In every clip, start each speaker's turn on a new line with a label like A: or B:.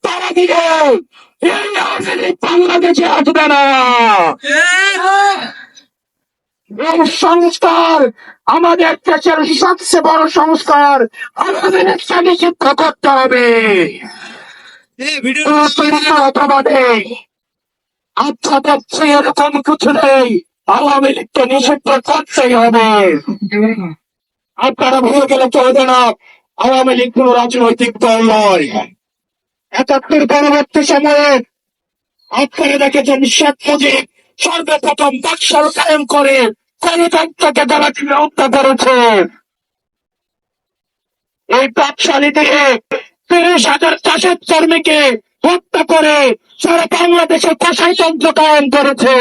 A: তারা দিলে এই আওয়ামী লীগ বাংলাদেশে আসবে না। এই সংস্কার আমাদের দেশের সবচেয়ে বড় সংস্কার, আওয়ামী লীগকে নিষিদ্ধ করতে হবে। আপনাদের এরকম কিছু নেই, আওয়ামী লীগকে নিষিদ্ধ করতেই হবে। আপনারা ভুলে গেলে চলবে না, আওয়ামী লীগ কোন রাজনৈতিক দল নয়। ৭১ পরবর্তী সময়ে আপনারা দেখেছেন শেখ মুজিব সর্বপ্রথম বাকশাল কায়েম করে গণতন্ত্রকে তারা হত্যা করেছে। এই বাকশালী থেকে ৩০,০০০ চাষের কর্মীকে হত্যা করে সারা বাংলাদেশে কষাইতন্ত্র কায়েম করেছে।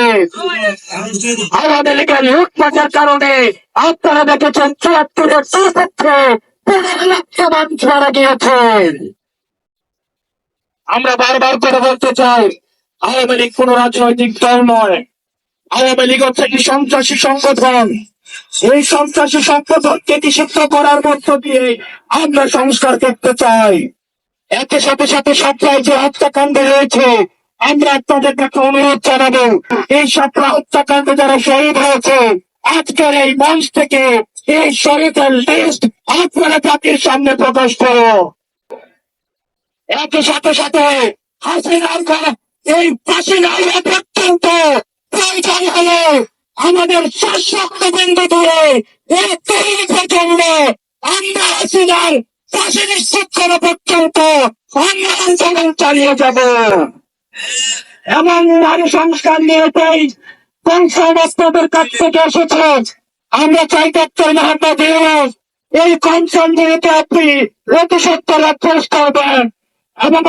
A: আওয়ামী লীগের লুটপাটের কারণে আপনারা দেখেছেন ৭৪-এর দুর্ভিক্ষে ১৫ লক্ষ মানুষ মারা গিয়েছেন। আমরা বারবার করে বলতে চাই, আওয়ামী লীগ কোন রাজনৈতিক দল নয়। আওয়ামী লীগ হচ্ছে একটি সন্ত্রাসী সংগঠন। এই সন্ত্রাসী সংগঠনকে নিষিদ্ধ করার মধ্য দিয়ে আমরা সংস্কার করতে চাই। একই সাথে সাথে সপ্তাহে যে হত্যাকাণ্ড হয়েছে, আমরা আপনাদের কাছে অনুরোধ জানাবো, এই সপ্তাহ হত্যাকাণ্ডে যারা শহীদ হয়েছে আজকের এই মঞ্চ থেকে এই শহীদের লিস্ট আপনারা জাতির সামনে প্রকাশ করো। একই সাথে সাথে হাসিনার এই ফাঁসি না হওয়া পর্যন্ত প্রয়োজন হলে আমাদের সশক্তবৃন্দ দিয়ে এই তরুণ প্রজন্ম আমরা হাসিনার ফাঁসি নিশ্চিত করা পর্যন্ত আমরা আন্দোলন চালিয়ে যাব। এবং নারী সংস্কার নিয়ে কনসার্ন আপনাদের কাছ থেকে এসেছে। আমরা চাই ডক্টর মোহাম্মদ ইউনূস এই কনসার্ন নিয়ে আপনি অতি সত্তর করবেন এবং